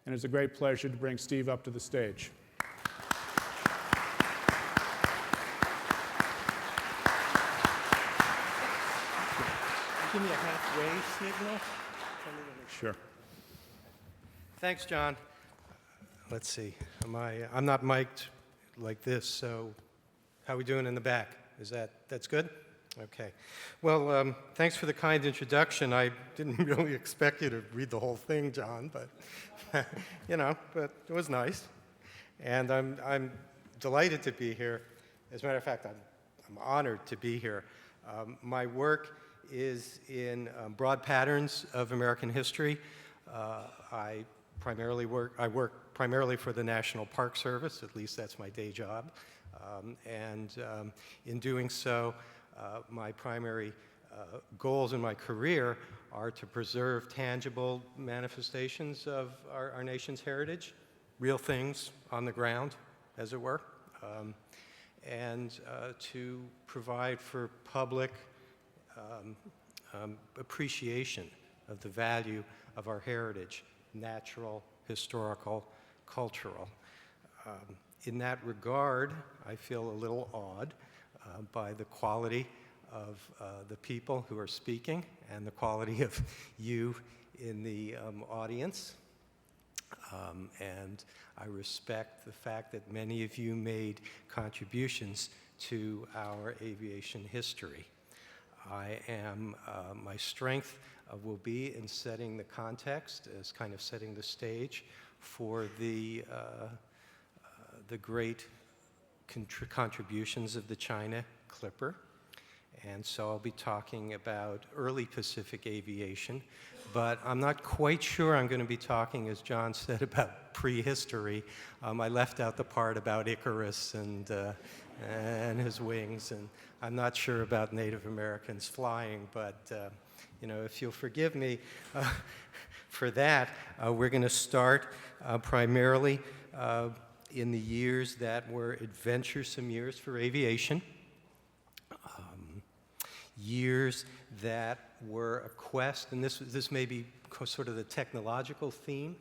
and it's a great pleasure to bring Steve up to the stage. Give me a halfway signal. Sure. Thanks, John. Let's see. I'm not mic'd like this, so how are we doing in the back? That's good? Okay. Well, thanks for the kind introduction. I didn't really expect you to read the whole thing, John, but but it was nice. And I'm delighted to be here. As a matter of fact, I'm honored to be here. My work is in broad patterns of American history. I work primarily for the National Park Service, at least that's my day job. In doing so, my primary goals in my career are to preserve tangible manifestations of our nation's heritage, real things on the ground, as it were, and to provide for public appreciation of the value of our heritage, natural, historical, cultural. In that regard, I feel a little awed by the quality of the people who are speaking and the quality of you in the audience. And I respect the fact that many of you made contributions to our aviation history. My strength will be in setting the context, as kind of setting the stage for the great contributions of the China Clipper. And so I'll be talking about early Pacific aviation, but I'm not quite sure I'm going to be talking, as John said, about prehistory. I left out the part about Icarus and his wings, and I'm not sure about Native Americans flying, but if you'll forgive me for that, we're going to start primarily in the years that were adventuresome years for aviation, years that were a quest, and this may be sort of the technological theme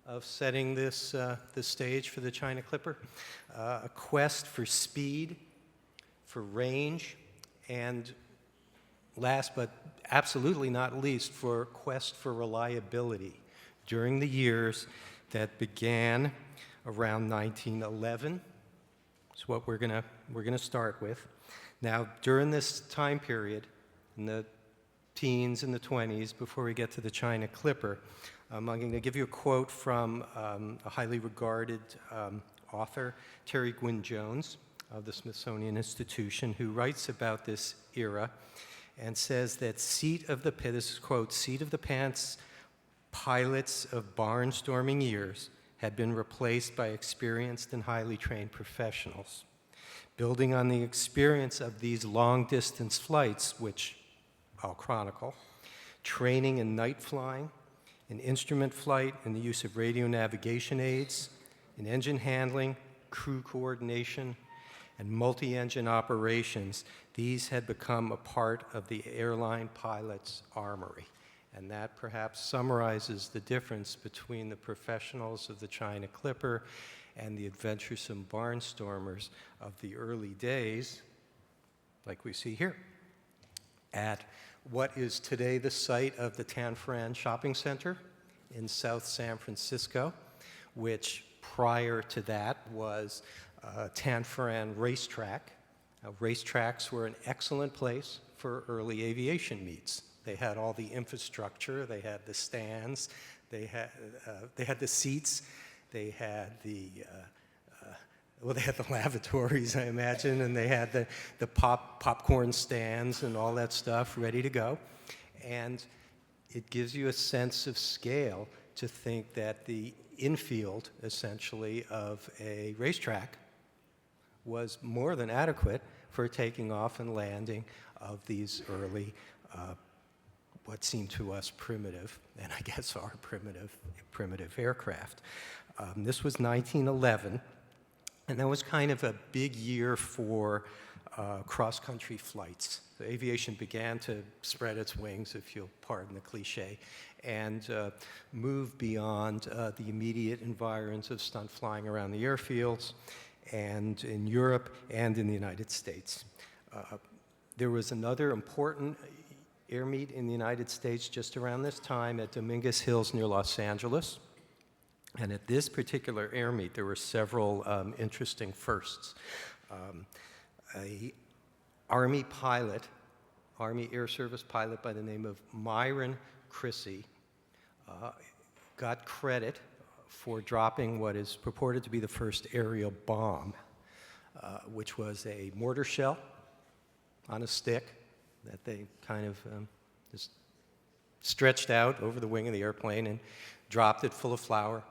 of setting this stage for the China Clipper, a quest for speed, for range, and last but absolutely not least, for quest for reliability during the years that began around 1911. That's what we're gonna start with. Now, during this time period, in the teens and the 20s, before we get to the China Clipper, I'm going to give you a quote from a highly regarded author, Terry Gwynn Jones of the Smithsonian Institution, who writes about this era and says that this is quote, seat of the pants pilots of barnstorming years had been replaced by experienced and highly trained professionals. Building on the experience of these long-distance flights, which I'll chronicle, training in night flying, in instrument flight, in the use of radio navigation aids, in engine handling, crew coordination, and multi-engine operations, these had become a part of the airline pilot's armory. And that perhaps summarizes the difference between the professionals of the China Clipper and the adventuresome barnstormers of the early days, like we see here, at what is today the site of the Tan Fran Shopping Center in South San Francisco, which prior to that was Tan Fran Racetrack. Racetracks were an excellent place for early aviation meets. They had all the infrastructure, they had the stands, they had the seats, they had the lavatories, I imagine, and they had the popcorn stands and all that stuff ready to go. And it gives you a sense of scale to think that the infield, essentially, of a racetrack was more than adequate for taking off and landing of these early, what seemed to us primitive, and I guess are primitive aircraft. This was 1911, and that was kind of a big year for cross-country flights. So aviation began to spread its wings, if you'll pardon the cliche, and move beyond the immediate environs of stunt flying around the airfields, and in Europe and in the United States. There was another important air meet in the United States just around this time at Dominguez Hills near Los Angeles. And at this particular air meet, there were several interesting firsts. An Army pilot, Army Air Service pilot by the name of Myron Crissy, got credit for dropping what is purported to be the first aerial bomb, which was a mortar shell on a stick that they kind of just stretched out over the wing of the airplane and dropped it full of flour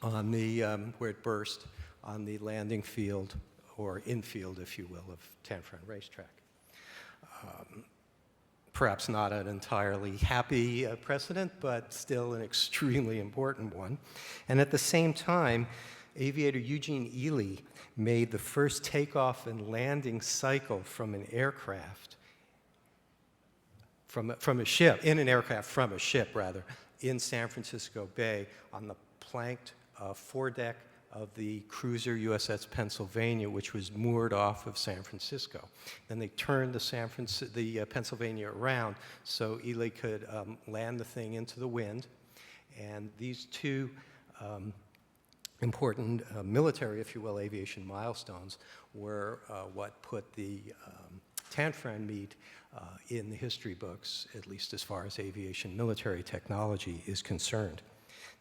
on the, where it burst, on the landing field, or infield, if you will, of Tanforan Racetrack. Perhaps not an entirely happy precedent, but still an extremely important one. And at the same time, aviator Eugene Ely made the first takeoff and landing cycle from an aircraft, from a ship, in an aircraft from a ship, rather, in San Francisco Bay on the planked foredeck of the cruiser USS Pennsylvania, which was moored off of San Francisco. Then they turned the Pennsylvania around so Ely could land the thing into the wind. And these two important military, if you will, aviation milestones were what put the Tanforan meet in the history books, at least as far as aviation military technology is concerned.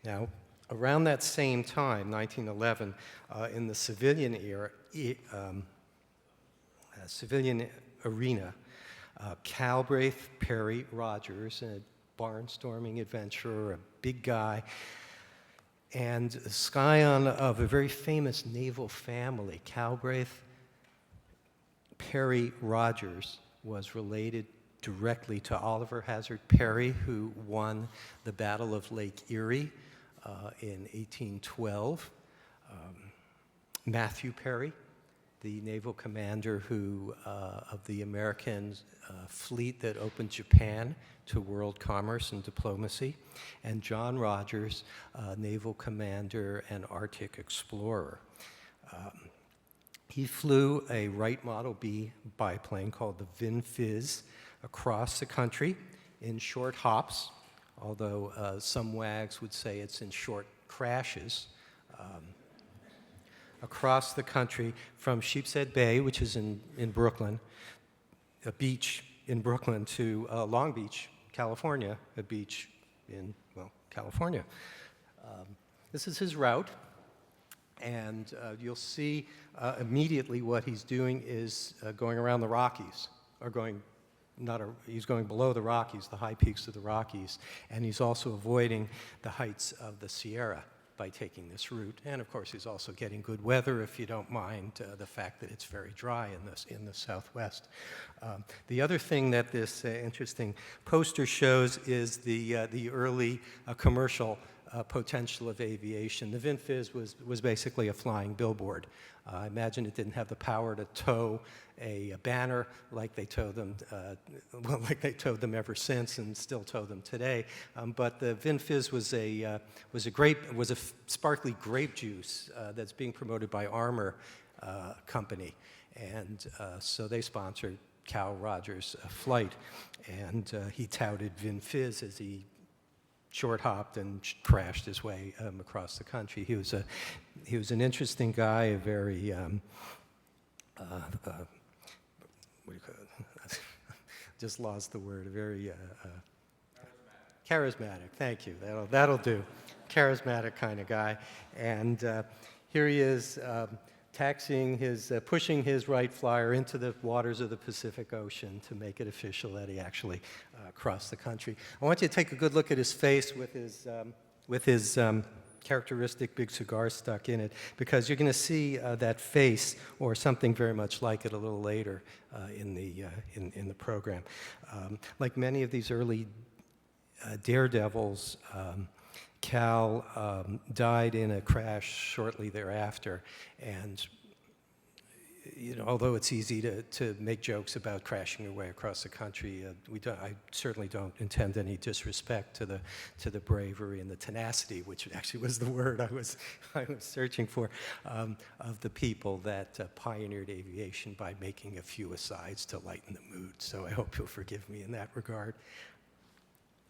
Now, around that same time, 1911, in the civilian arena, Calbraith Perry Rogers, a barnstorming adventurer, a big guy, and a scion of a very famous naval family, Calbraith Perry Rogers, was related directly to Oliver Hazard Perry, who won the Battle of Lake Erie in 1812. Matthew Perry, the naval commander of the American fleet that opened Japan to world commerce and diplomacy, and John Rogers, naval commander and Arctic explorer. He flew a Wright Model B biplane called the Vin Fizz across the country in short hops, although some wags would say it's in short crashes, across the country from Sheepshead Bay, which is in Brooklyn, a beach in Brooklyn, to Long Beach, California, a beach in, well, California. This is his route. And you'll see immediately what he's doing is going around the Rockies, or he's going below the Rockies, the high peaks of the Rockies, and he's also avoiding the heights of the Sierra by taking this route. And of course, he's also getting good weather, if you don't mind the fact that it's very dry in the Southwest. The other thing that this interesting poster shows is the early commercial potential of aviation. The Vin Fizz was basically a flying billboard. I imagine it didn't have the power to tow a banner like they tow them, like they towed them ever since and still tow them today. But the Vin Fizz was a sparkly grape juice that's being promoted by Armour Company, and so they sponsored Cal Rogers' flight, and he touted Vin Fizz as he short-hopped and crashed his way across the country. He was an interesting guy, a very what do you call it? Just lost the word. A very charismatic. Thank you. That'll do. Charismatic kind of guy. And here he is, pushing his Wright Flyer into the waters of the Pacific Ocean to make it official that he actually crossed the country. I want you to take a good look at his face with his characteristic big cigar stuck in it, because you're going to see that face or something very much like it a little later in the program. Like many of these early daredevils, Cal died in a crash shortly thereafter, and although it's easy to make jokes about crashing your way across the country, I certainly don't intend any disrespect to the bravery and the tenacity, which actually was the word I was searching for, of the people that pioneered aviation by making a few asides to lighten the mood. So I hope you'll forgive me in that regard.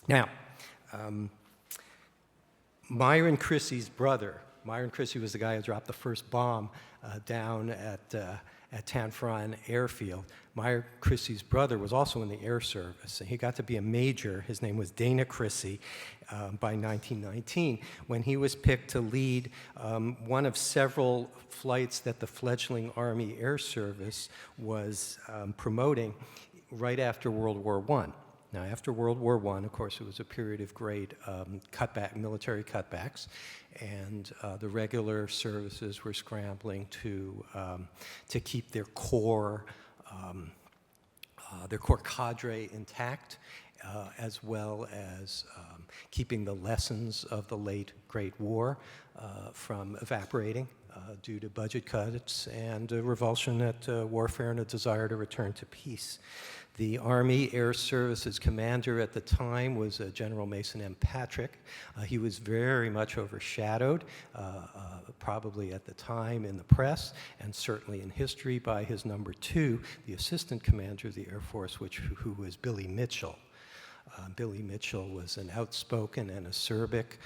Now, Myron Chrissy's brother. Myron Chrissy was the guy who dropped the first bomb down at Tanforan Airfield. Myron Chrissy's brother was also in the Air Service, and he got to be a major. His name was Dana Chrissy by 1919, when he was picked to lead one of several flights that the fledgling Army Air Service was promoting right after World War I. Now, after World War I, of course, it was a period of great military cutbacks, and the regular services were scrambling to keep their core cadre intact, as well as keeping the lessons of the late Great War from evaporating due to budget cuts and revulsion at warfare and a desire to return to peace. The Army Air Services commander at the time was General Mason M. Patrick. He was very much overshadowed, probably at the time in the press, and certainly in history, by his number two, the assistant commander of the Air Force, who was Billy Mitchell. Billy Mitchell was an outspoken and acerbic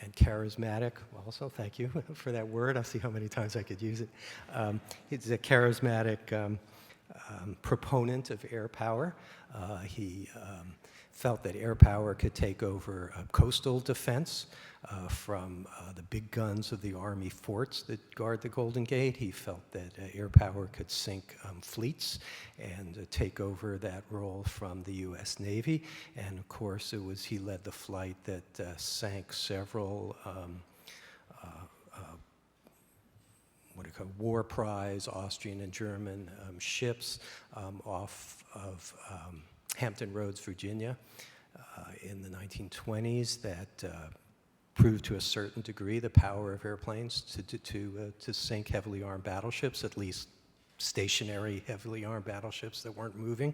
and charismatic, also thank you for that word, I'll see how many times I could use it. He's a charismatic proponent of air power. He felt that air power could take over coastal defense from the big guns of the Army forts that guard the Golden Gate. He felt that air power could sink fleets and take over that role from the U.S. Navy. And of course, he led the flight that sank several war prize Austrian and German ships off of Hampton Roads, Virginia, in the 1920s that proved to a certain degree the power of airplanes to sink heavily armed battleships, at least stationary heavily armed battleships that weren't moving.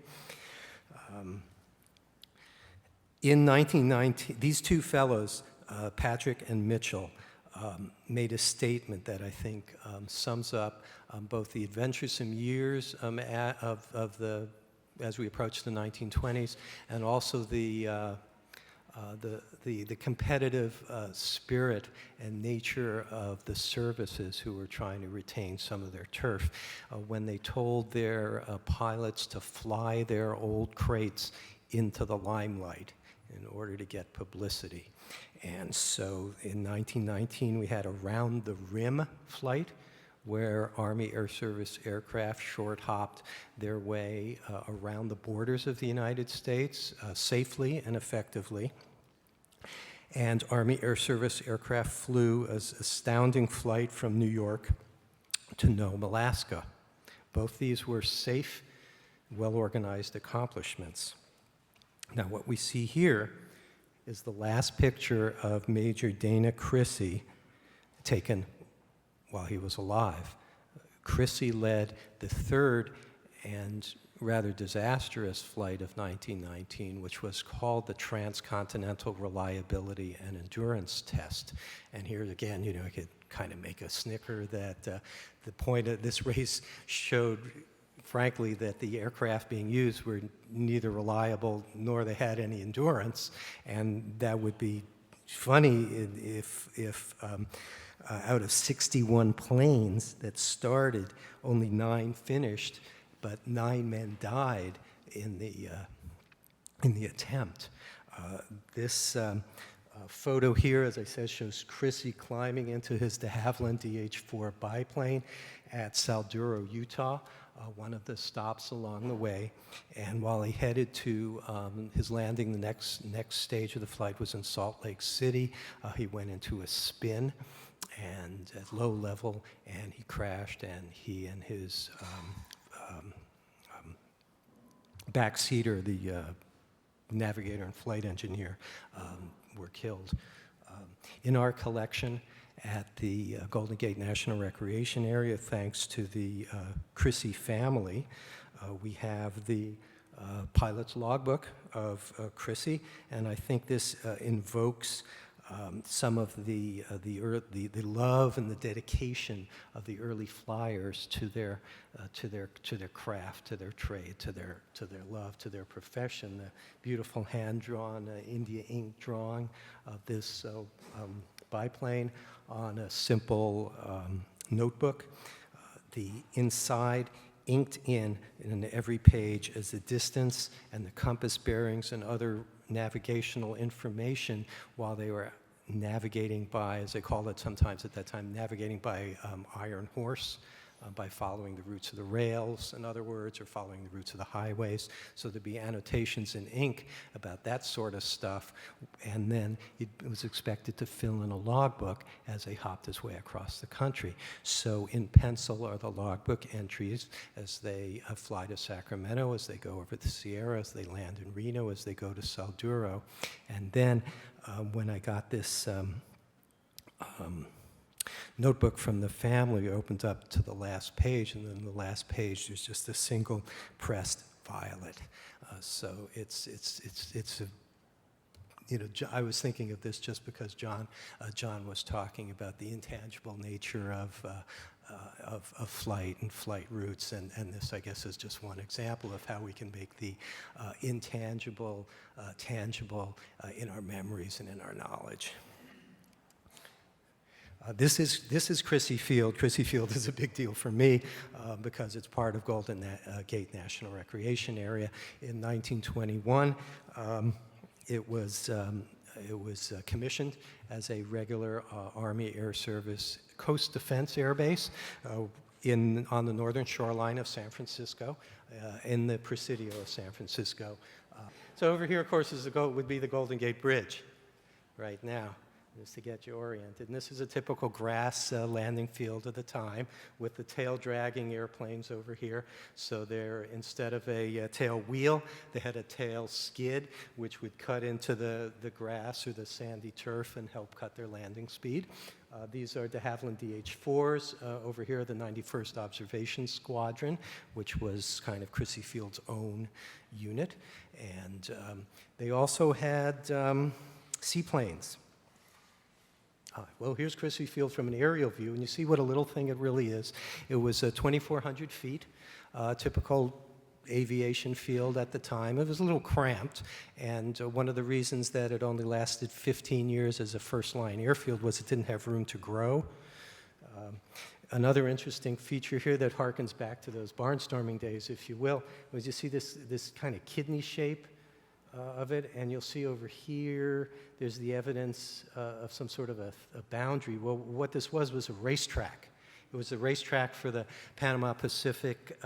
In 1919, these two fellows, Patrick and Mitchell, made a statement that I think sums up both the adventuresome years as we approach the 1920s, and also the competitive spirit and nature of the services who were trying to retain some of their turf. When they told their pilots to fly their old crates into the limelight in order to get publicity. And so in 1919, we had a round-the-rim flight where Army Air Service aircraft short-hopped their way around the borders of the United States safely and effectively. And Army Air Service aircraft flew an astounding flight from New York to Nome, Alaska. Both these were safe, well-organized accomplishments. Now, what we see here is the last picture of Major Dana Chrissy, taken while he was alive. Chrissy led the third and rather disastrous flight of 1919, which was called the Transcontinental Reliability and Endurance Test. And here again, I could kind of make a snicker that the point of this race showed, frankly, that the aircraft being used were neither reliable nor they had any endurance, and that would be funny if out of 61 planes that started, only 9 finished, but 9 men died in the attempt. This photo here, as I said, shows Chrissy climbing into his de Havilland DH-4 biplane at Salduro, Utah, one of the stops along the way. And while he headed to his landing, the next stage of the flight was in Salt Lake City. He went into a spin and at low level, and he crashed, and he and his backseater, the navigator and flight engineer, were killed. In our collection at the Golden Gate National Recreation Area, thanks to the Chrissy family. We have the pilot's logbook of Chrissy, and I think this invokes some of the love and the dedication of the early flyers to their craft, to their trade, to their love, to their profession. The beautiful hand-drawn India ink drawing of this biplane on a simple notebook. The inside inked in every page as the distance and the compass bearings and other navigational information while they were navigating by, as they called it sometimes at that time, navigating by iron horse, by following the routes of the rails, in other words, or following the routes of the highways. So there'd be annotations in ink about that sort of stuff, and then it was expected to fill in a logbook as they hopped his way across the country. So in pencil are the logbook entries as they fly to Sacramento, as they go over the Sierra, as they land in Reno, as they go to Salduro. And then when I got this notebook from the family, opened up to the last page, and then the last page there's just a single pressed violet. So it's a, you know, I was thinking of this just because John was talking about the intangible nature of flight and flight routes, and this, I guess, is just one example of how we can make the intangible tangible in our memories and in our knowledge. This is Chrissy Field. Chrissy Field is a big deal for me because it's part of Golden Gate National Recreation Area. In 1921, it was commissioned as a regular Army Air Service Coast Defense Air Base on the northern shoreline of San Francisco, in the Presidio of San Francisco. So over here, of course, would be the Golden Gate Bridge right now, just to get you oriented. And this is a typical grass landing field of the time with the tail dragging airplanes over here. So they're, instead of a tail wheel, they had a tail skid, which would cut into the grass or the sandy turf and help cut their landing speed. These are de Havilland DH-4s. Over here, the 91st Observation Squadron, which was kind of Chrissy Field's own unit. And they also had seaplanes. Well, here's Chrissy Field from an aerial view, and you see what a little thing it really is. It was 2,400 feet, typical aviation field at the time. It was a little cramped, and one of the reasons that it only lasted 15 years as a first-line airfield was it didn't have room to grow. Another interesting feature here that harkens back to those barnstorming days, if you will, was you see this kind of kidney shape of it, and you'll see over here there's the evidence of some sort of a boundary. Well, what this was a racetrack. It was a racetrack for the Panama Pacific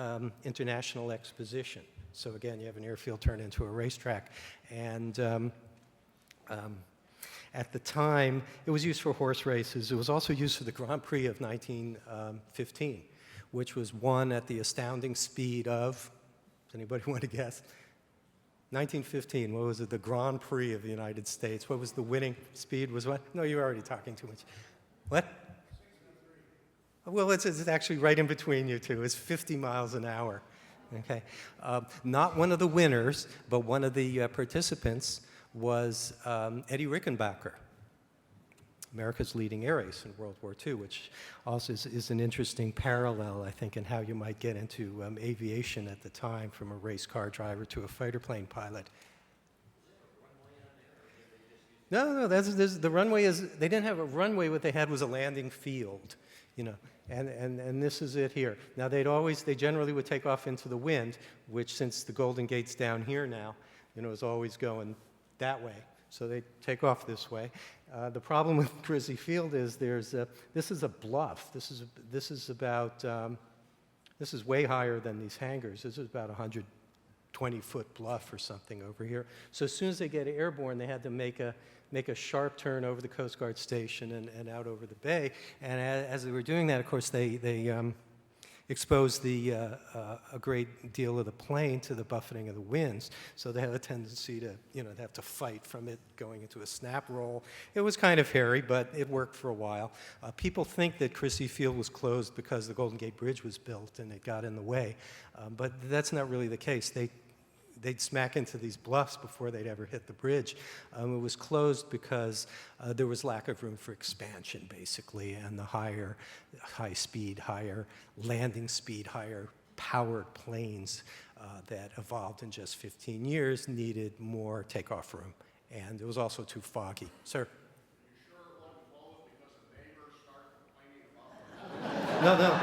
International Exposition. So again, you have an airfield turned into a racetrack. And at the time, it was used for horse races. It was also used for the Grand Prix of 1915, which was won at the astounding speed of, does anybody want to guess? 1915, what was it? The Grand Prix of the United States. What was the winning speed? Was what? No, you're already talking too much. What? Well, it's actually right in between you two. It's 50 miles an hour. Okay. Not one of the winners, but one of the participants was Eddie Rickenbacker, America's leading air ace in World War II, which also is an interesting parallel, I think, in how you might get into aviation at the time, from a race car driver to a fighter plane pilot. No, the runway is, they didn't have a runway, what they had was a landing field, you know, and this is it here. Now they generally would take off into the wind, which, since the Golden Gate's down here now, you know, is always going that way. So they take off this way. The problem with Chrissy Field is this is a bluff. This is way higher than these hangars. This is about 120-foot bluff or something over here. So as soon as they get airborne, they had to make a sharp turn over the Coast Guard station and out over the bay. And as they were doing that, of course, they expose a great deal of the plane to the buffeting of the winds. So they have a tendency to, they have to fight from it going into a snap roll. It was kind of hairy, but it worked for a while. People think that Crissy Field was closed because the Golden Gate Bridge was built and it got in the way, but that's not really the case. They'd smack into these bluffs before they'd ever hit the bridge. It was closed because there was lack of room for expansion, basically, and the high speed, higher landing speed, higher powered planes that evolved in just 15 years needed more takeoff room. And it was also too foggy. Sir? You sure it wasn't closed because the neighbors started complaining about it?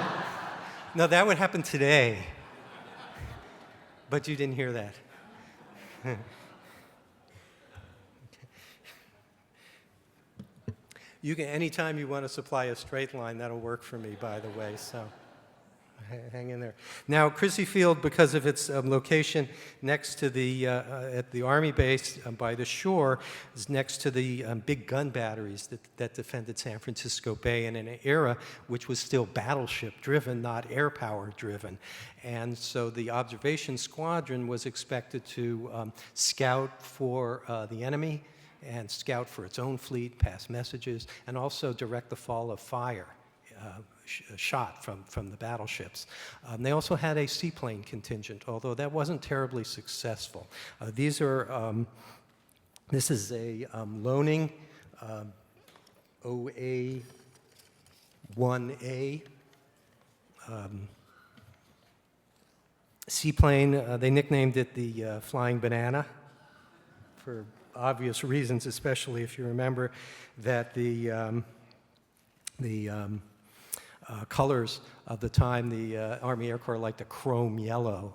No, that would happen today. But you didn't hear that. You can, anytime you want to supply a straight line, that'll work for me, by the way, so hang in there. Now, Crissy Field, because of its location next to at the Army base by the shore, is next to the big gun batteries that defended San Francisco Bay in an era which was still battleship-driven, not air-power-driven. And so the observation squadron was expected to scout for the enemy and scout for its own fleet, pass messages, and also direct the fall of fire. Shot from the battleships. They also had a seaplane contingent, although that wasn't terribly successful. This is a Loening OA-1A seaplane. They nicknamed it the Flying Banana for obvious reasons, especially if you remember that the colors of the time, the Army Air Corps liked a chrome yellow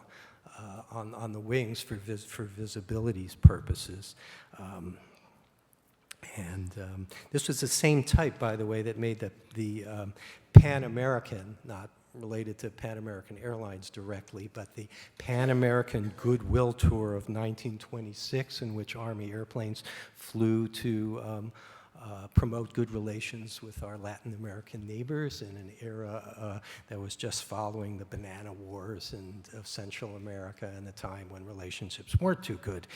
on the wings for visibility purposes. This was the same type, by the way, that made the Pan American, not related to Pan American Airlines directly, but the Pan American Goodwill Tour of 1926, in which Army airplanes flew to promote good relations with our Latin American neighbors in an era that was just following the banana wars of Central America and a time when relationships weren't too good.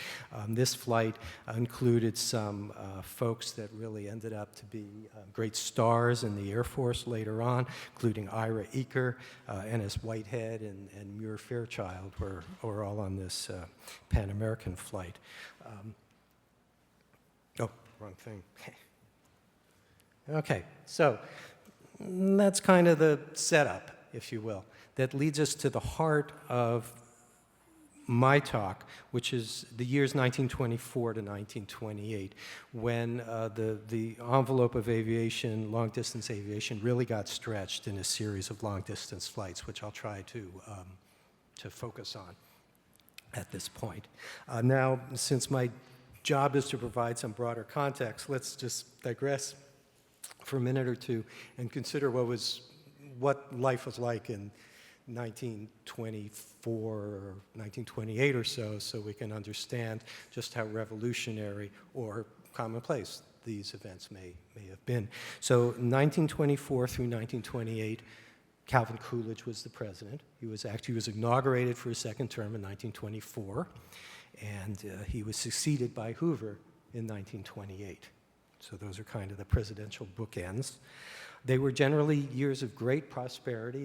This flight included some folks that really ended up to be great stars in the Air Force later on, including Ira Eaker, Ennis Whitehead, and Muir Fairchild were all on this Pan American flight. Oh, wrong thing. Okay, so that's kind of the setup, if you will, that leads us to the heart of my talk, which is the years 1924 to 1928, when the envelope of aviation, long-distance aviation, really got stretched in a series of long-distance flights, which I'll try to focus on at this point. Now, since my job is to provide some broader context, let's just digress for a minute or two and consider what life was like in 1924 or 1928 or so we can understand just how revolutionary or commonplace these events may have been. So 1924 through 1928, Calvin Coolidge was the president. He was inaugurated for a second term in 1924, and he was succeeded by Hoover in 1928. So those are kind of the presidential bookends. They were generally years of great prosperity.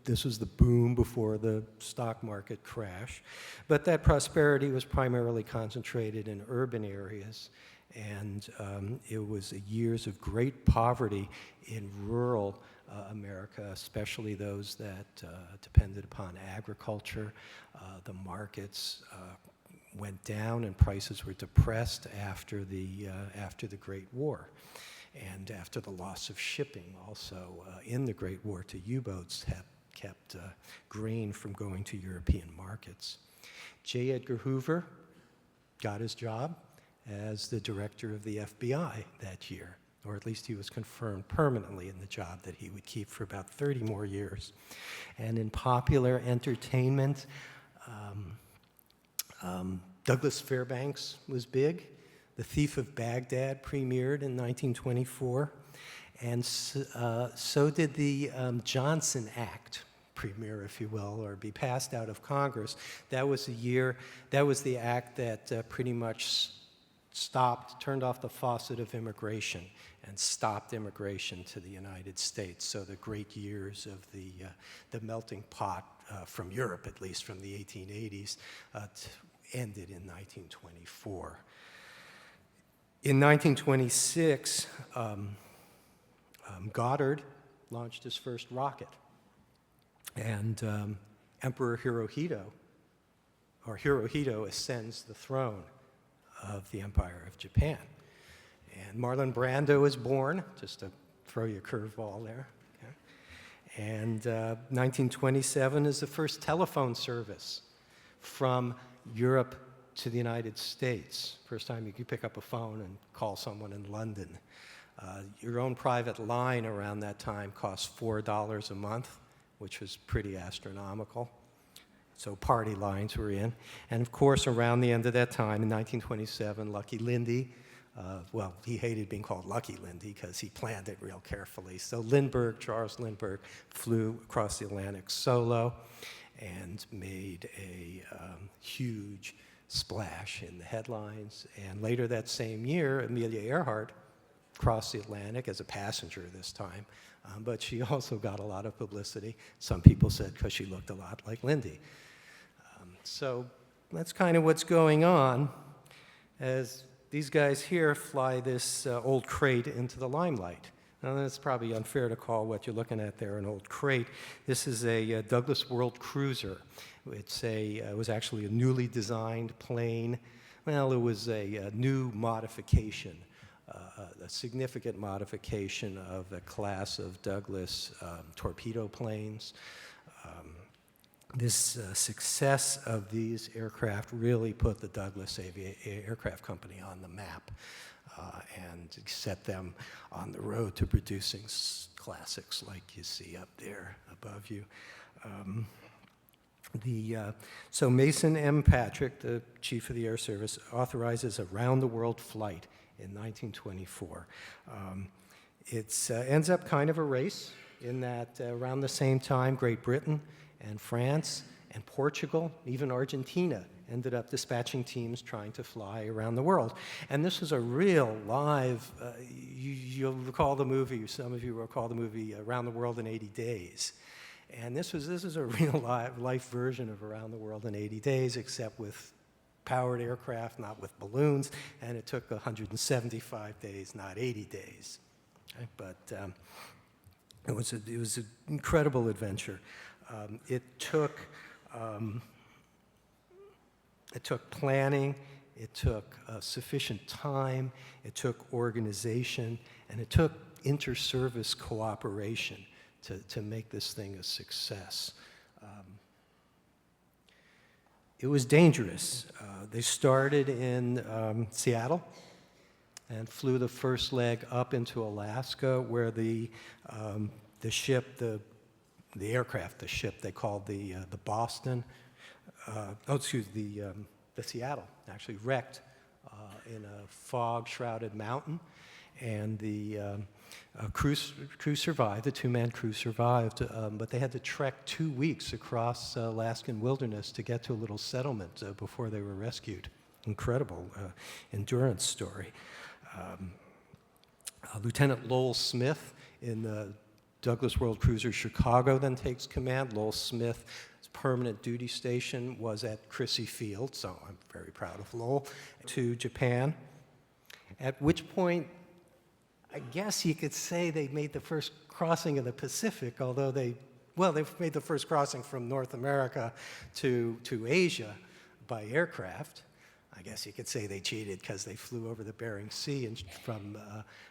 This was the boom before the stock market crash. But that prosperity was primarily concentrated in urban areas, and it was years of great poverty in rural America, especially those that depended upon agriculture. The markets went down and prices were depressed after the Great War, and after the loss of shipping also in the Great War to U-boats kept grain from going to European markets. J. Edgar Hoover got his job as the director of the FBI that year, or at least he was confirmed permanently in the job that he would keep for about 30 more years. And in popular entertainment, Douglas Fairbanks was big. The Thief of Baghdad premiered in 1924, and so did the Johnson Act, premier, if you will, or be passed out of Congress. That was the act that pretty much turned off the faucet of immigration and stopped immigration to the United States. So the great years of the melting pot from Europe, at least from the 1880s, ended in 1924. In 1926, Goddard launched his first rocket, and Emperor Hirohito ascends the throne of the Empire of Japan. And Marlon Brando is born, just to throw you a curveball there. Okay. And 1927 is the first telephone service from Europe to the United States. First time you could pick up a phone and call someone in London. Your own private line around that time cost $4 a month, which was pretty astronomical. So party lines were in. And of course, around the end of that time, in 1927, Lucky Lindy, well, he hated being called Lucky Lindy because he planned it real carefully. So Charles Lindbergh, flew across the Atlantic solo and made a huge splash in the headlines. And later that same year, Amelia Earhart crossed the Atlantic as a passenger this time, but she also got a lot of publicity. Some people said because she looked a lot like Lindy. So that's kind of what's going on as these guys here fly this old crate into the limelight. Now, it's probably unfair to call what you're looking at there an old crate. This is a Douglas World Cruiser. It was actually a newly designed plane. Well, it was a new modification, a significant modification of a class of Douglas torpedo planes. This success of these aircraft really put the Douglas Aircraft Company on the map and set them on the road to producing classics like you see up there above you. So Mason M. Patrick, the chief of the Air Service, authorizes a round-the-world flight in 1924. It ends up kind of a race in that around the same time, Great Britain and France and Portugal, even Argentina, ended up dispatching teams trying to fly around the world. And this was a real live, you'll recall the movie, some of you recall the movie Around the World in 80 Days. And this is a real life version of Around the World in 80 Days, except with powered aircraft, not with balloons, and it took 175 days, not 80 days. Okay? But it was an incredible adventure. It took planning, it took sufficient time, it took organization, and it took inter-service cooperation to make this thing a success. It was dangerous. They started in Seattle and flew the first leg up into Alaska, where the aircraft they called the Boston, the Seattle, actually wrecked in a fog-shrouded mountain, and the crew survived, the two-man crew survived, but they had to trek 2 weeks across Alaskan wilderness to get to a little settlement before they were rescued. Incredible endurance story. Lieutenant Lowell Smith in the Douglas World Cruiser Chicago then takes command. Lowell Smith's permanent duty station was at Crissy Field, so I'm very proud of Lowell, to Japan, at which point I guess you could say they made the first crossing of the Pacific, although they've made the first crossing from North America to Asia by aircraft. I guess you could say they cheated because they flew over the Bering Sea and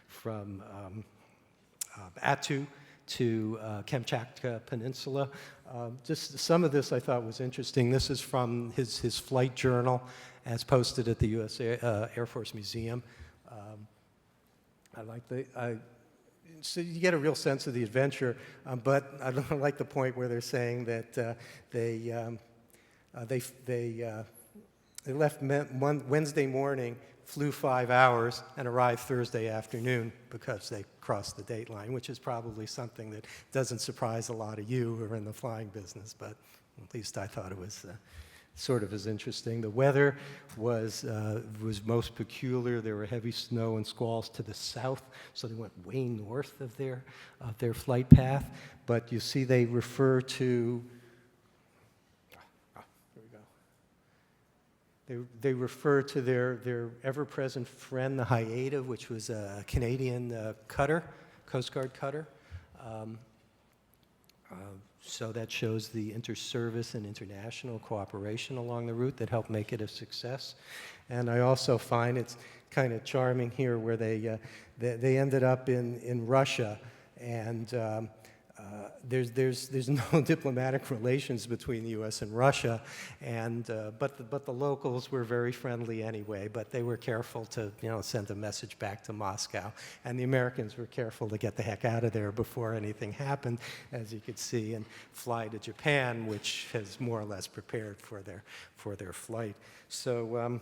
from Attu to Kamchatka Peninsula. Just some of this I thought was interesting. This is from his flight journal as posted at the U.S. Air Force Museum. So you get a real sense of the adventure, but I don't like the point where they're saying that they left Wednesday morning, flew 5 hours and arrived Thursday afternoon because they crossed the date line, which is probably something that doesn't surprise a lot of you who are in the flying business, but at least I thought it was sort of as interesting. The weather was most peculiar. There were heavy snow and squalls to the south, so they went way north of their flight path. But you see they refer to, they refer to their ever-present friend, the Haida, which was a Canadian cutter, Coast Guard cutter. So that shows the inter-service and international cooperation along the route that helped make it a success. And I also find it's kind of charming here where they ended up in Russia, and there's no diplomatic relations between the U.S. and Russia, and but the locals were very friendly anyway. But they were careful to send a message back to Moscow, and the Americans were careful to get the heck out of there before anything happened, as you could see, and fly to Japan, which has more or less prepared for their flight. So.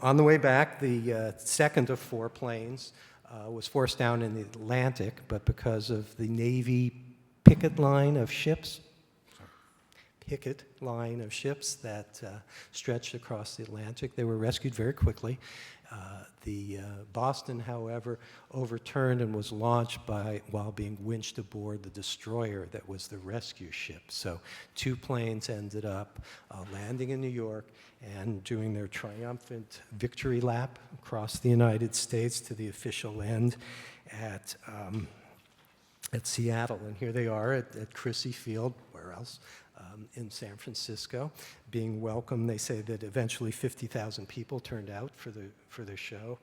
On the way back, the second of 4 planes was forced down in the Atlantic, but because of the Navy picket line of ships that stretched across the Atlantic, they were rescued very quickly. The Boston, however, overturned and was launched while being winched aboard the destroyer that was the rescue ship. So 2 planes ended up landing in New York and doing their triumphant victory lap across the United States to the official end at Seattle. And here they are at Crissy Field, where else? In San Francisco, being welcomed. They say that eventually 50,000 people turned out for the show.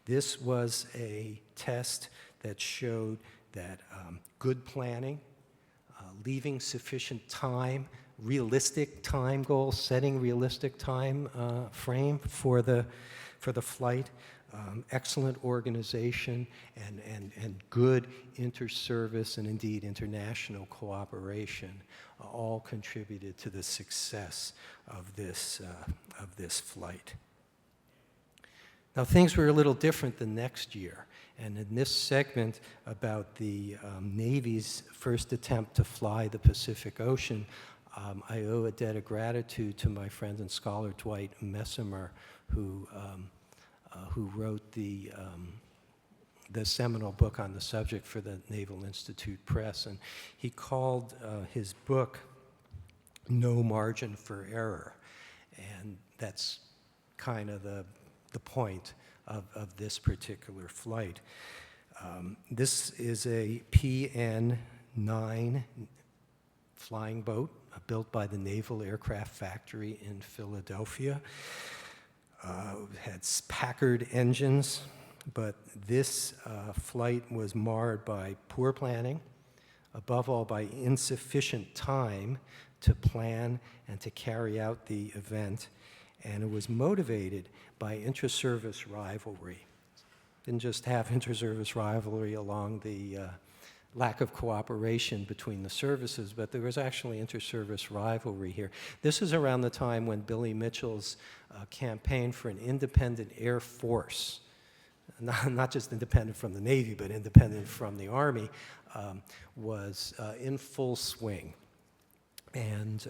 This was a test that showed that good planning, leaving sufficient time, realistic time goals, setting realistic time frame for the flight, excellent organization, and good inter-service and indeed international cooperation all contributed to the success of this flight. Now things were a little different the next year, and in this segment about the Navy's first attempt to fly the Pacific Ocean, I owe a debt of gratitude to my friend and scholar Dwight Messimer, who wrote the seminal book on the subject for the Naval Institute Press, and he called his book "No Margin for Error," and that's kind of the point of this particular flight. This is a PN-9 flying boat built by the Naval Aircraft Factory in Philadelphia. It had Packard engines, but this flight was marred by poor planning, above all by insufficient time to plan and to carry out the event, and it was motivated by inter-service rivalry. Didn't just have inter-service rivalry along the lack of cooperation between the services, but there was actually inter-service rivalry here. This is around the time when Billy Mitchell's campaign for an independent Air Force, not just independent from the Navy, but independent from the Army, was in full swing. And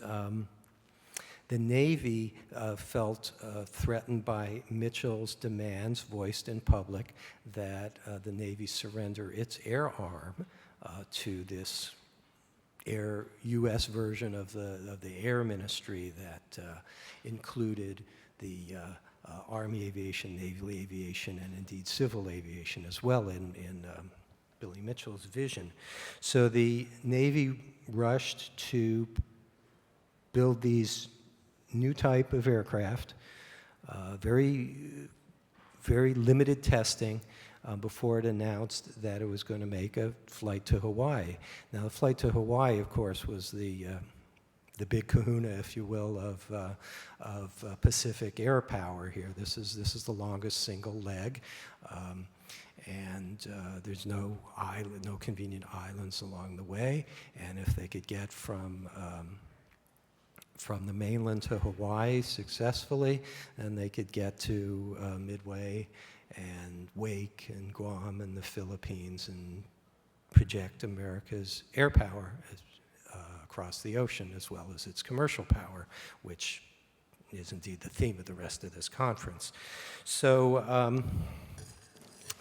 the Navy felt threatened by Mitchell's demands, voiced in public, that the Navy surrender its air arm to this U.S. version of the Air Ministry that included the Army aviation, Naval aviation, and indeed civil aviation as well in Billy Mitchell's vision. So the Navy rushed to build these new type of aircraft, very limited testing before it announced that it was going to make a flight to Hawaii. Now, the flight to Hawaii, of course, was the big kahuna, if you will, of Pacific air power here. This is the longest single leg, and there's no convenient islands along the way. And if they could get from from the mainland to Hawaii successfully, and they could get to Midway and Wake and Guam and the Philippines and project America's air power across the ocean, as well as its commercial power, which is indeed the theme of the rest of this conference. So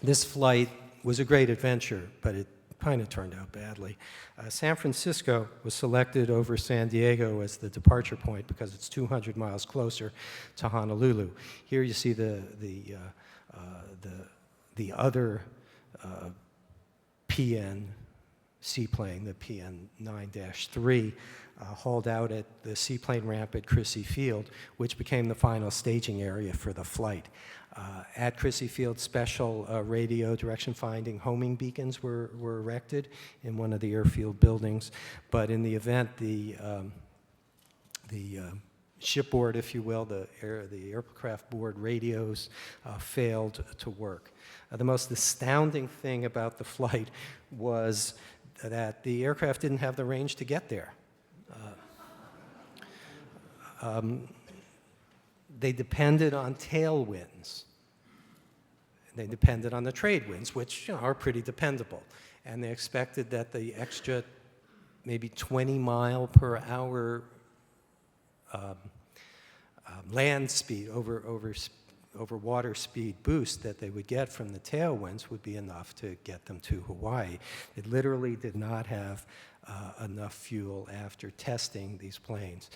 this flight was a great adventure, but it kind of turned out badly. San Francisco was selected over San Diego as the departure point because it's 200 miles closer to Honolulu. Here you see the other PN seaplane, the PN-9-3, hauled out at the seaplane ramp at Crissy Field, which became the final staging area for the flight. At Crissy Field, special radio direction-finding homing beacons were erected in one of the airfield buildings, but in the event, the shipboard, if you will, the aircraft board radios failed to work. The most astounding thing about the flight was that the aircraft didn't have the range to get there. They depended on tailwinds. They depended on the trade winds, which are pretty dependable. And they expected that the extra maybe 20 mile per hour land speed over water speed boost that they would get from the tailwinds would be enough to get them to Hawaii. It literally did not have enough fuel after testing these planes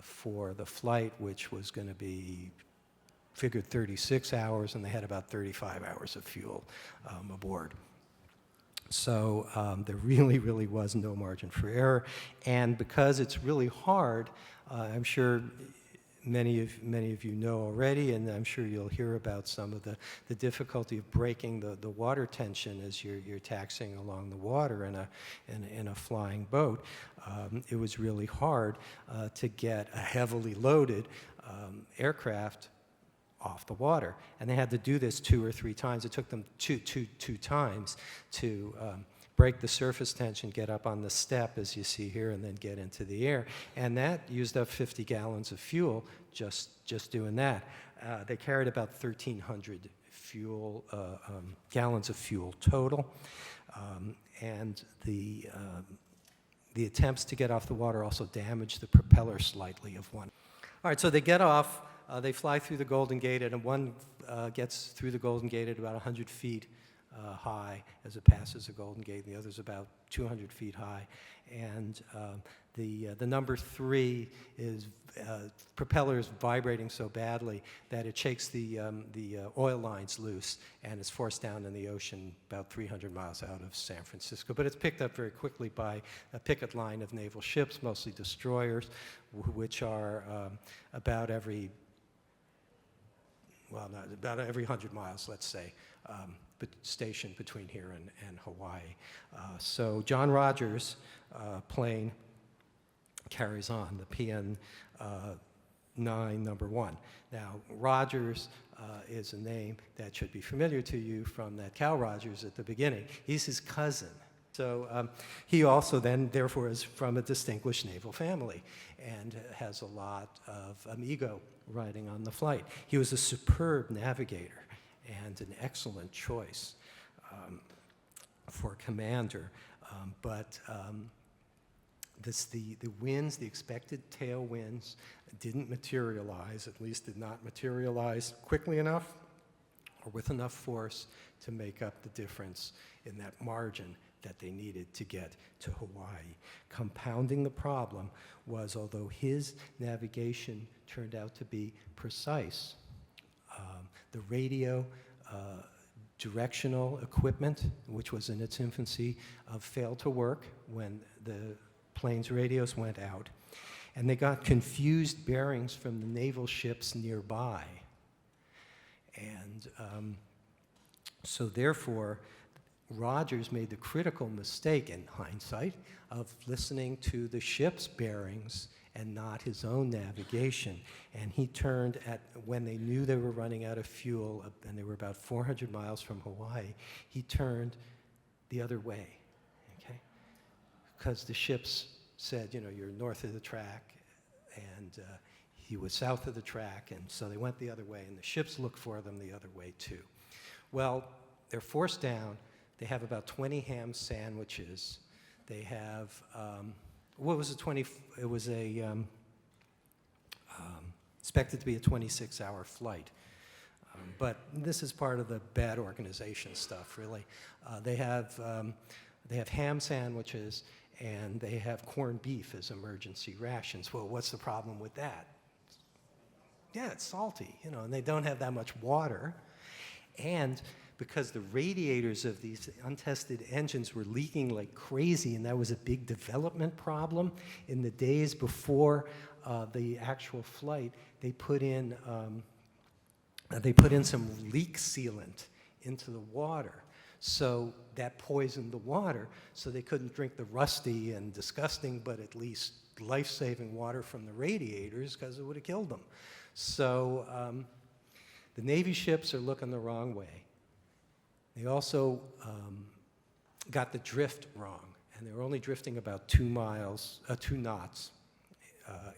for the flight, which was going to be figured 36 hours, and they had about 35 hours of fuel aboard. So there really, really was no margin for error. And because it's really hard, I'm sure many of you know already, and I'm sure you'll hear about some of the difficulty of breaking the water tension as you're taxiing along the water in a flying boat. It was really hard to get a heavily loaded aircraft off the water, and they had to do this 2 or 3 times. It took them two times to break the surface tension, get up on the step, as you see here, and then get into the air. And that used up 50 gallons of fuel just doing that. They carried about 1,300 gallons of fuel total. And the attempts to get off the water also damaged the propeller slightly of one. All right, so they get off. They fly through the Golden Gate, and one gets through the Golden Gate at about 100 feet high as it passes the Golden Gate, and the other's about 200 feet high. And the number 3 is propellers vibrating so badly that it shakes the oil lines loose and is forced down in the ocean about 300 miles out of San Francisco. But it's picked up very quickly by a picket line of naval ships, mostly destroyers, which are about every 100 miles, let's say, stationed between here and Hawaii. So John Rogers' plane carries on, the PN-9 number 1. Now, Rogers is a name that should be familiar to you from that Cal Rogers at the beginning. He's his cousin. So he also then, therefore, is from a distinguished naval family and has a lot of amigo riding on the flight. He was a superb navigator and an excellent choice for commander. But the winds, the expected tailwinds, didn't materialize, at least did not materialize quickly enough or with enough force to make up the difference in that margin that they needed to get to Hawaii. Compounding the problem was, although his navigation turned out to be precise, the radio directional equipment, which was in its infancy, failed to work when the plane's radios went out, and they got confused bearings from the naval ships nearby. And so therefore, Rogers made the critical mistake, in hindsight, of listening to the ship's bearings and not his own navigation. And he turned when they knew they were running out of fuel, and they were about 400 miles from Hawaii, he turned the other way, okay? Because the ships said, you're north of the track, and he was south of the track, and so they went the other way, and the ships looked for them the other way too. Well, they're forced down. They have about 20 ham sandwiches. They have, what was it, it was expected to be a 26-hour flight. But this is part of the bad organization stuff, really. They have ham sandwiches, and they have corned beef as emergency rations. Well, what's the problem with that? Yeah, it's salty, you know, and they don't have that much water. And because the radiators of these untested engines were leaking like crazy, and that was a big development problem in the days before the actual flight, they put in some leak sealant into the water. So that poisoned the water, so they couldn't drink the rusty and disgusting, but at least life-saving water from the radiators, because it would have killed them. So the Navy ships are looking the wrong way. They also got the drift wrong, and they were only drifting about 2 knots,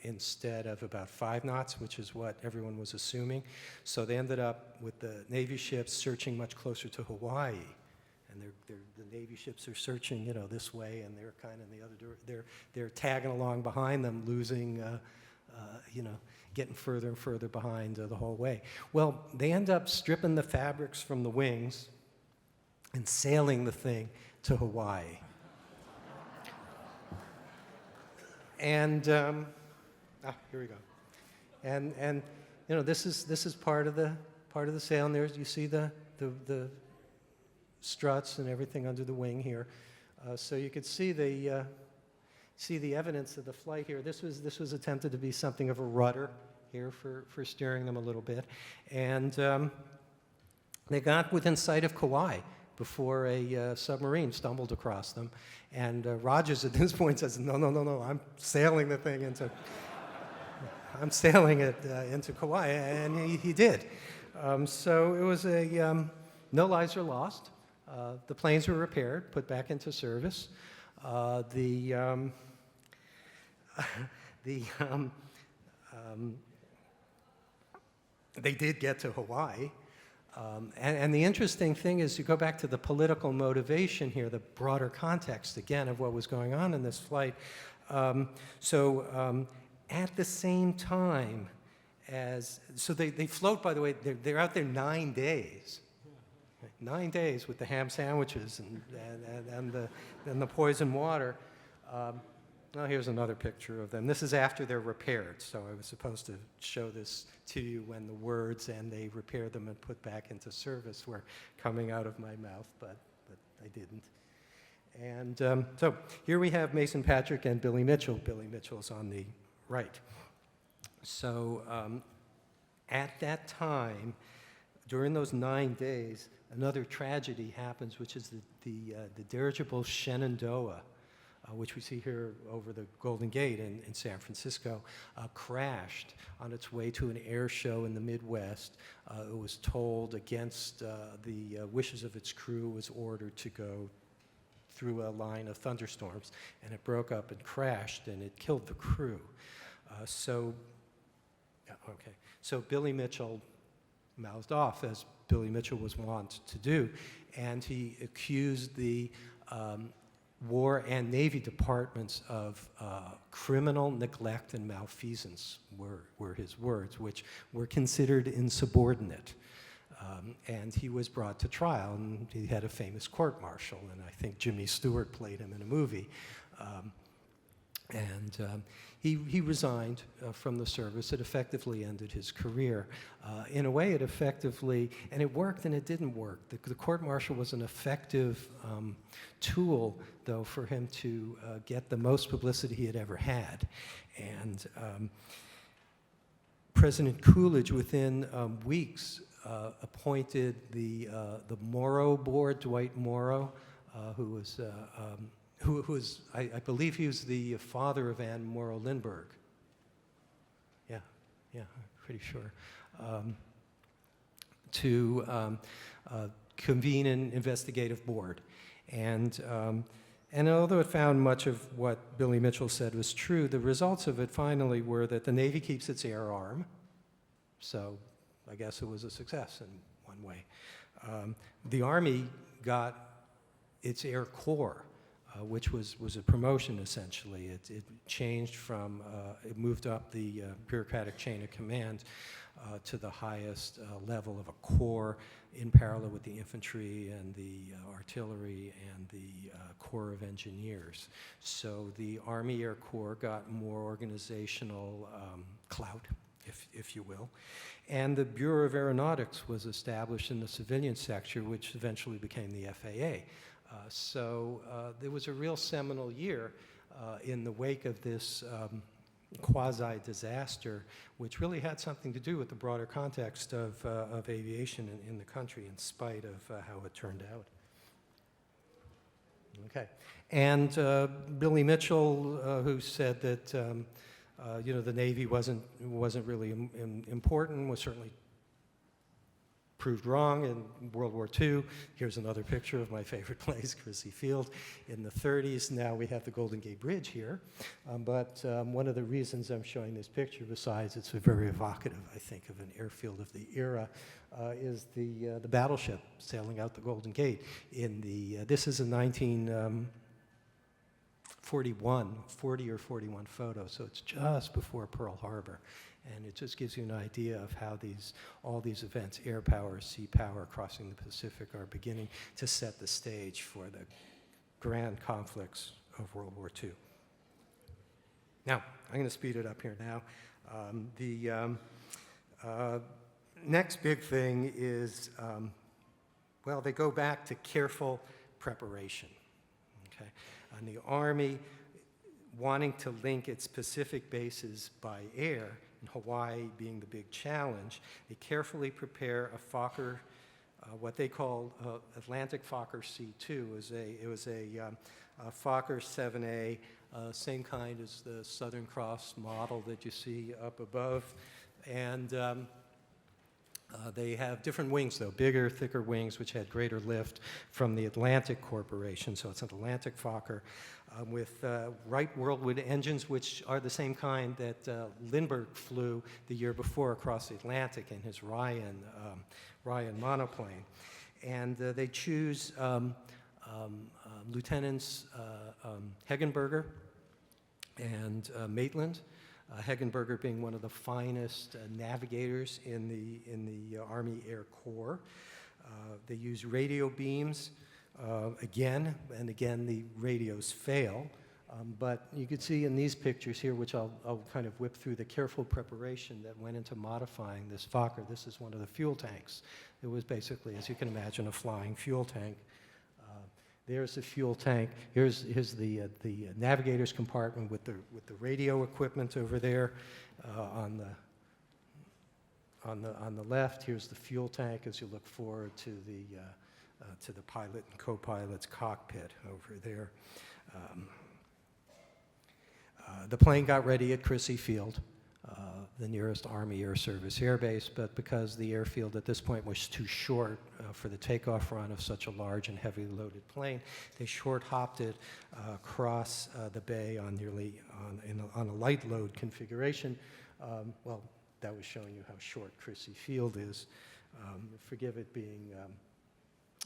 instead of about 5 knots, which is what everyone was assuming. So they ended up with the Navy ships searching much closer to Hawaii. And the Navy ships are searching, you know, this way, and they're kind of in the other they're tagging along behind them, losing, you know, getting further and further behind the whole way. Well, they end up stripping the fabrics from the wings and sailing the thing to Hawaii. And here we go. And you know, this is part of the sail. And there's, you see the struts and everything under the wing here. So you could see the evidence of the flight here. This was attempted to be something of a rudder here for steering them a little bit. And they got within sight of Kauai before a submarine stumbled across them. And Rogers at this point says, no, I'm sailing the thing into, I'm sailing it into Kauai, and he did. So it was no lives were lost. The planes were repaired, put back into service. They did get to Hawaii. And the interesting thing is, you go back to the political motivation here, the broader context, again, of what was going on in this flight. At the same time as, so they float, by the way, they're out there 9 days. 9 days with the ham sandwiches and the poison water. Well, here's another picture of them. This is after they're repaired, so I was supposed to show this to you when the words "and they repaired them and put back into service" were coming out of my mouth, but I didn't. And so here we have Mason Patrick and Billy Mitchell. Billy Mitchell's on the right. So at that time, during those 9 days, another tragedy happens, which is the dirigible Shenandoah, which we see here over the Golden Gate in San Francisco, crashed on its way to an air show in the Midwest. It was told, against the wishes of its crew, was ordered to go through a line of thunderstorms, and it broke up and crashed, and it killed the crew. So Billy Mitchell mouthed off, as Billy Mitchell was wont to do, and he accused the War and Navy departments of criminal neglect and malfeasance, were his words, which were considered insubordinate. And he was brought to trial, and he had a famous court-martial, and I think Jimmy Stewart played him in a movie. He resigned from the service. It effectively ended his career. In a way, it effectively, and it worked and it didn't work. The court-martial was an effective tool, though, for him to get the most publicity he had ever had. And President Coolidge, within weeks, appointed the Morrow Board, Dwight Morrow, who was, I believe he was the father of Anne Morrow Lindbergh. Yeah, I'm pretty sure. To convene an investigative board. And And although it found much of what Billy Mitchell said was true, the results of it finally were that the Navy keeps its air arm. So I guess it was a success in one way. The Army got its Air Corps, which was a promotion essentially. It changed from, it moved up the bureaucratic chain of command to the highest level of a corps in parallel with the infantry and the artillery and the Corps of Engineers. So the Army Air Corps got more organizational clout, if you will. And the Bureau of Aeronautics was established in the civilian sector, which eventually became the FAA. So there was a real seminal year in the wake of this quasi-disaster, which really had something to do with the broader context of aviation in the country, in spite of how it turned out. Okay. And Billy Mitchell, who said that you know, the Navy wasn't really important, was certainly proved wrong in World War II. Here's another picture of my favorite place, Crissy Field, in the 30s. Now we have the Golden Gate Bridge here. But one of the reasons I'm showing this picture, besides it's very evocative, I think, of an airfield of the era, is the battleship sailing out the Golden Gate. This is a 1941, 40 or 41 photo, so it's just before Pearl Harbor. And it just gives you an idea of how all these events, air power, sea power, crossing the Pacific, are beginning to set the stage for the grand conflicts of World War II. Now, I'm going to speed it up here now. The next big thing is, well, they go back to careful preparation. Okay? And the Army wanting to link its Pacific bases by air, and Hawaii being the big challenge, they carefully prepare a Fokker, what they call Atlantic Fokker C2. It was a Fokker 7A, same kind as the Southern Cross model that you see up above. And they have different wings, though, bigger, thicker wings, which had greater lift from the Atlantic Corporation. So it's an Atlantic Fokker with Wright Whirlwind engines, which are the same kind that Lindbergh flew the year before across the Atlantic in his Ryan monoplane. And they choose Lieutenants Hegenberger and Maitland. Hegenberger being one of the finest navigators in the Army Air Corps. They use radio beams again, and again the radios fail. But you can see in these pictures here, which I'll kind of whip through, the careful preparation that went into modifying this Fokker. This is one of the fuel tanks. It was basically, as you can imagine, a flying fuel tank. There's the fuel tank. Here's the navigator's compartment with the radio equipment over there on the left. Here's the fuel tank as you look forward to the pilot and co-pilot's cockpit over there. The plane got ready at Crissy Field, the nearest Army Air Service air base, but because the airfield at this point was too short for the takeoff run of such a large and heavily loaded plane, they short-hopped it across the bay on a light load configuration. Well, that was showing you how short Crissy Field is. Forgive it being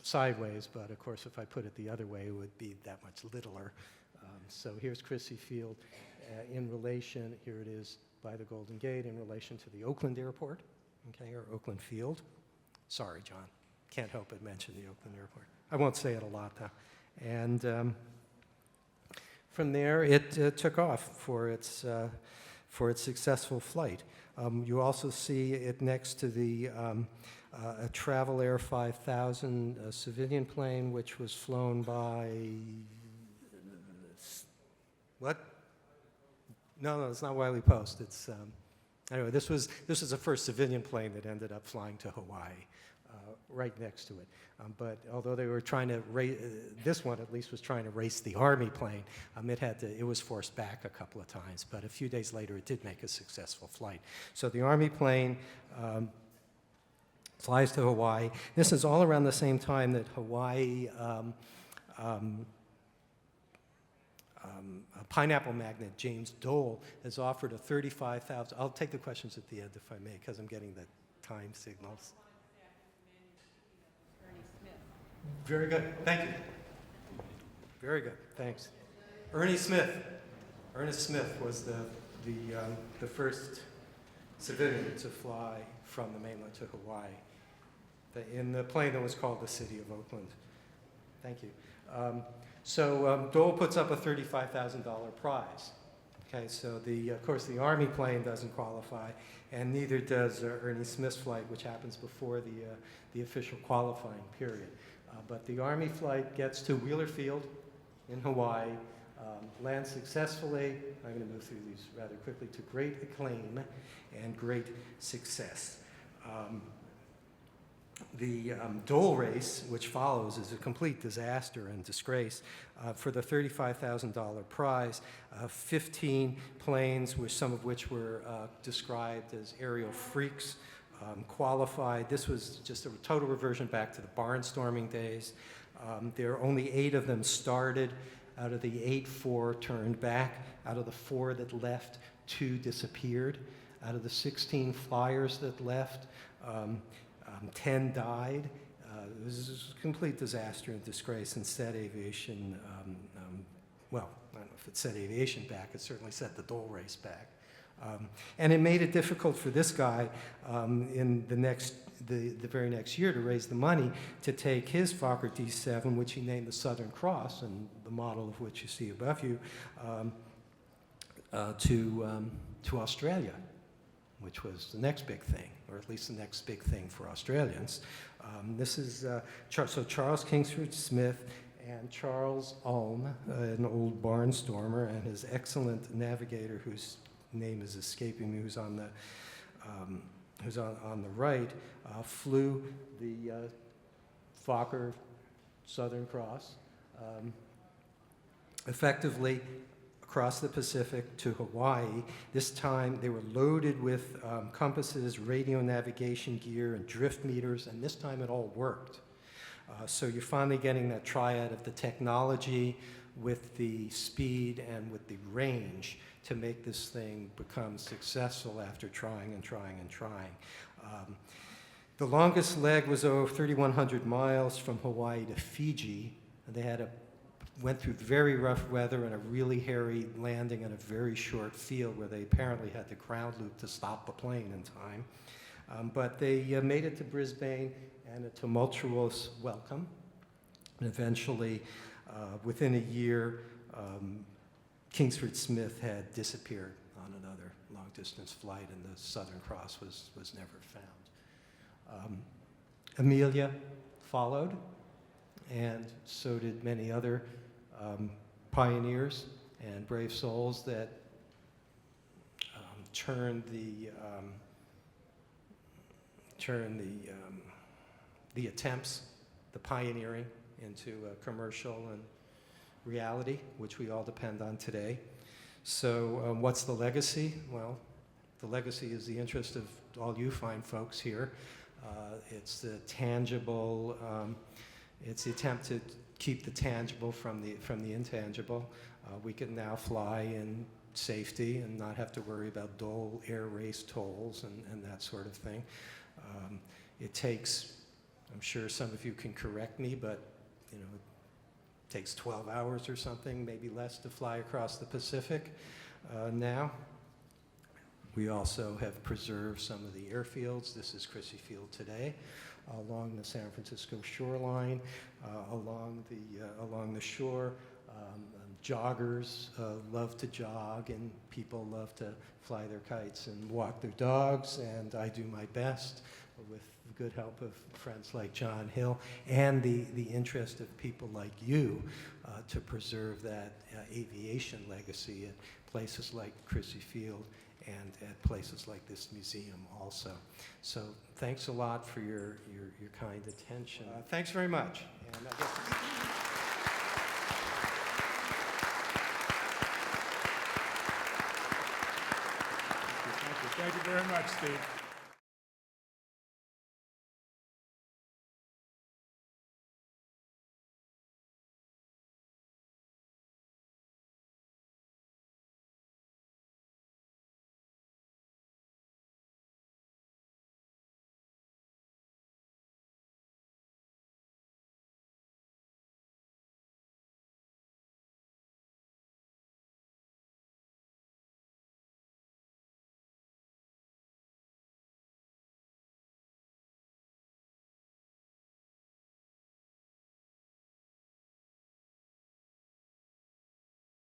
sideways, but of course if I put it the other way, it would be that much littler. So here's Crissy Field in relation, here it is by the Golden Gate in relation to the Oakland Airport, okay, or Oakland Field. Sorry, John, can't help but mention the Oakland Airport. I won't say it a lot, though. And from there, it took off for its successful flight. You also see it next to the a Travel Air 5000 civilian plane, which was flown by, what? No, it's not Wiley Post. It's anyway. This was the first civilian plane that ended up flying to Hawaii, right next to it. But although they were trying to this one at least was trying to race the Army plane, it was forced back a couple of times. But a few days later, it did make a successful flight. So the Army plane flies to Hawaii. This is all around the same time that Hawaii a pineapple magnate, James Dole, has offered a 35,000. I'll take the questions at the end if I may, because I'm getting the time signals. Very good. Thank you. Very good. Thanks. Ernie Smith. Ernest Smith was the first civilian to fly from the mainland to Hawaii in the plane that was called the City of Oakland. Thank you. Dole puts up a $35,000 prize. Okay, so of course the Army plane doesn't qualify, and neither does Ernie Smith's flight, which happens before the official qualifying period. But the Army flight gets to Wheeler Field in Hawaii, lands successfully. I'm going to move through these rather quickly, to great acclaim and great success. The Dole race, which follows, is a complete disaster and disgrace. For the $35,000 prize, 15 planes, some of which were described as aerial freaks, qualified. This was just a total reversion back to the barnstorming days. There are only 8 of them started. Out of the 8, 4 turned back. Out of the 4 that left, 2 disappeared. Out of the 16 flyers that left, 10 died. It was a complete disaster and disgrace, and set Aviation, well, I don't know if it set Aviation back, it certainly set the Dole race back. And it made it difficult for this guy in the very next year to raise the money to take his Fokker D7, which he named the Southern Cross, and the model of which you see above you, to Australia, which was the next big thing, or at least the next big thing for Australians. This is Charles Kingsford Smith and Charles Ulm, an old barnstormer, and his excellent navigator, whose name is escaping me, who's on the right, flew the Fokker Southern Cross effectively across the Pacific to Hawaii. This time they were loaded with compasses, radio navigation gear, and drift meters, and this time it all worked. So you're finally getting that triad of the technology with the speed and with the range to make this thing become successful after trying and trying and trying. The longest leg was over 3,100 miles from Hawaii to Fiji. They went through very rough weather and a really hairy landing in a very short field where they apparently had to ground loop to stop the plane in time. But they made it to Brisbane, and a tumultuous welcome. And eventually, within a year, Kingsford Smith had disappeared on another long-distance flight, and the Southern Cross was never found. Amelia followed, and so did many other pioneers and brave souls that turned the attempts, the pioneering, into a commercial and reality, which we all depend on today. So what's the legacy? Well, the legacy is the interest of all you fine folks here. It's the tangible, it's the attempt to keep the tangible from the intangible. We can now fly in safety and not have to worry about Dole air race tolls and that sort of thing. It takes, I'm sure some of you can correct me, but it takes 12 hours or something, maybe less, to fly across the Pacific now. We also have preserved some of the airfields. This is Crissy Field today, along the San Francisco shoreline, along the shore. Joggers love to jog, and people love to fly their kites and walk their dogs, and I do my best with the good help of friends like John Hill and the interest of people like you to preserve that aviation legacy at places like Crissy Field and at places like this museum also. So thanks a lot for your kind attention. Thanks very much. And I guess Thank you very much, Steve.